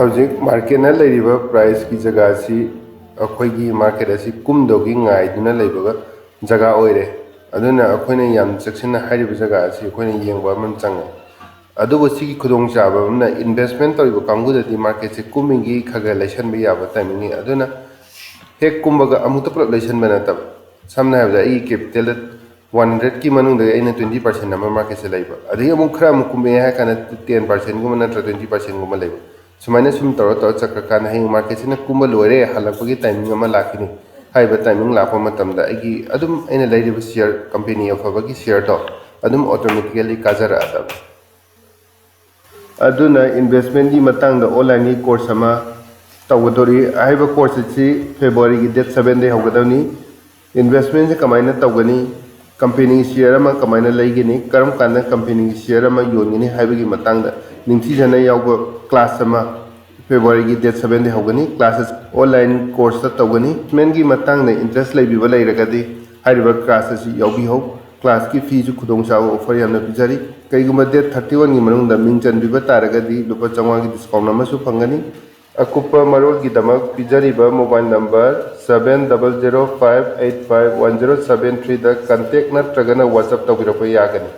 ꯍꯧꯖꯤꯛ ꯃꯥꯔꯀꯦꯠꯅ ꯂꯩꯔꯤꯕ ꯄ꯭ꯔꯥꯏꯁꯀꯤ ꯖꯒꯥꯁꯤ ꯑꯩꯈꯣꯏꯒꯤ ꯃꯥꯔꯀꯦꯠ ꯑꯁꯤ ꯀꯨꯝꯗꯧꯒꯤ ꯉꯥꯏꯗꯨꯅ ꯂꯩꯕꯒ ꯖꯒꯥ ꯑꯣꯏꯔꯦ ꯑꯗꯨꯅ ꯑꯩꯈꯣꯏꯅ ꯌꯥꯝ ꯆꯦꯛꯁꯤꯟꯅ ꯍꯥꯏꯔꯤꯕ ꯖꯒꯥ ꯑꯁꯤ ꯑꯩꯈꯣꯏꯅ ꯌꯦꯡꯕ ꯑꯃ ꯆꯪꯉꯦ ꯑꯗꯨꯕꯨ ꯁꯤꯒꯤ ꯈꯨꯗꯣꯡꯆꯥꯕ ꯑꯃꯅ ꯏꯟꯚꯦꯁꯃꯦꯟ ꯇꯧꯔꯤꯕ ꯀꯥꯡꯕꯨꯗꯗꯤ ꯃꯥꯔꯀꯦꯠꯁꯦ ꯀꯨꯝꯃꯤꯒꯤ ꯈꯔ ꯂꯩꯁꯟꯕ ꯌꯥꯕ ꯇꯥꯏꯃꯤꯡꯅꯤ ꯑꯗꯨꯅ ꯍꯦꯛ ꯀꯨꯝꯕꯒ ꯑꯃꯨꯛꯇ ꯄꯨꯂꯞ ꯂꯩꯁꯟꯕ ꯅꯠꯇꯕ ꯁꯝꯅ ꯍꯥꯏꯔꯕꯗ ꯑꯩꯒꯤ ꯀꯦꯄꯤꯇꯦꯜꯗ 100ꯀꯤ ꯃꯅꯨꯡꯗ ꯑꯩꯅ 20% ꯑꯃ ꯃꯥꯔꯀꯦꯠꯁꯦ ꯂꯩꯕ ꯑꯗꯒꯤ ꯑꯃꯨꯛ ꯈꯔ ꯑꯃꯨꯛ ꯀꯨꯝꯃꯛꯑꯦ ꯍꯥꯏ ꯀꯥꯟꯗ 10%ꯒꯨꯝꯕ ꯅꯠꯇ꯭ꯔꯒ 20%ꯒꯨꯝꯕ ꯂꯩꯕ ꯁꯨꯃꯥꯏꯅ ꯁꯨꯝ ꯇꯧꯔ ꯆꯠꯈ꯭ꯔꯀꯥꯟꯗ ꯍꯌꯦꯡ ꯃꯥꯔꯀꯦꯠꯁꯤꯅ ꯀꯨꯝꯕ ꯂꯣꯏꯔꯦ ꯍꯜꯂꯛꯄꯒꯤ ꯇꯥꯏꯃꯤꯡ ꯑꯃ ꯂꯥꯛꯈꯤꯅꯤ ꯍꯥꯏꯔꯤꯕ ꯇꯥꯏꯃꯤꯡ ꯂꯥꯛꯄ ꯃꯇꯝꯗ ꯑꯩꯅ ꯂꯩꯔꯤꯕ ꯁꯤꯌꯔ ꯀꯝꯄꯦꯅꯤ ꯑꯐꯕꯒꯤ ꯁꯤꯌꯔꯗꯣ ꯑꯗꯨꯝ ꯑꯣꯇꯣꯃꯦꯇꯤꯀꯦꯜꯂꯤ ꯀꯥꯖꯔꯛꯑꯗꯕꯅꯤ ꯑꯗꯨꯅ ꯏꯟꯚꯦꯁꯃꯦꯟꯒꯤ ꯃꯇꯥꯡꯗ ꯑꯣꯟꯂꯥꯏꯟꯒꯤ ꯀꯣꯔꯁ ꯑꯃ ꯇꯧꯒꯗꯧꯔꯤ ꯍꯥꯏꯔꯤꯕ ꯀꯣꯔꯁ ꯑꯁꯤ ꯐꯦꯕ꯭ꯔꯨꯋꯥꯔꯤꯒꯤ ꯗꯦꯠ 7ꯗꯒꯤ ꯍꯧꯒꯗꯕꯅꯤ ꯏꯟꯚꯦꯁꯃꯦꯟꯁꯦ ꯀꯃꯥꯏꯅ ꯇꯧꯒꯅꯤ ꯀꯝꯄꯦꯅꯤꯒꯤ ꯁꯤꯌꯔ ꯑꯃ ꯀꯃꯥꯏꯅ ꯂꯩꯒꯅꯤ ꯀꯔꯝ ꯀꯥꯟꯗ ꯀꯝꯄꯦꯅꯤꯒꯤ ꯁꯤꯌꯔ ꯑꯃ ꯌꯣꯟꯒꯅꯤ ꯍꯥꯏꯕꯒꯤ ꯃꯇꯥꯡꯗ ꯅꯤꯡꯊꯤꯖꯅ ꯌꯥꯎꯕ ꯀ꯭ꯂꯥꯁ ꯑꯃ ꯐꯦꯕ꯭ꯔꯨꯋꯥꯔꯤꯒꯤ ꯗꯦꯠ 7ꯗꯒꯤ ꯍꯧꯒꯅꯤ ꯀ꯭ꯂꯥꯁ ꯑꯁꯤ ꯑꯣꯟꯂꯥꯏꯟ ꯀꯣꯔꯁꯇ ꯇꯧꯒꯅꯤ ꯏꯟꯚꯦꯁꯃꯦꯟꯒꯤ ꯃꯇꯥꯡꯗ ꯏꯟꯇꯔꯦꯁ ꯂꯩꯕꯤꯕ ꯂꯩꯔꯒꯗꯤ ꯍꯥꯏꯔꯤꯕ ꯀ꯭ꯂꯥꯁ ꯑꯁꯤ ꯌꯥꯎꯕꯤꯍꯧ ꯀ꯭ꯂꯥꯁꯀꯤ ꯐꯤꯁꯨ ꯈꯨꯗꯣꯡꯆꯥꯕ ꯑꯣꯐꯔ ꯌꯥꯝꯅ ꯄꯤꯖꯔꯤ ꯀꯩꯒꯨꯝꯕ ꯗꯦꯠ 31ꯒꯤ ꯃꯅꯨꯡꯗ ꯃꯤꯡ ꯆꯟꯕꯤꯕ ꯇꯥꯔꯒꯗꯤ ꯂꯨꯄꯥ 500ꯒꯤ ꯗꯤꯁꯀꯥꯎꯟ ꯑꯃꯁꯨ ꯐꯪꯒꯅꯤ ꯑꯀꯨꯞꯄ ꯃꯔꯣꯜꯒꯤꯗꯃꯛ ꯄꯤꯖꯔꯤꯕ ꯃꯣꯕꯥꯏꯜ ꯅꯝꯕꯔ 7005851073ꯗ ꯀꯟꯇꯦꯛ ꯅꯠꯇ꯭ꯔꯒꯅ ꯋꯥꯆꯞ ꯇꯧꯕꯤꯔꯛꯄ ꯌꯥꯒꯅꯤ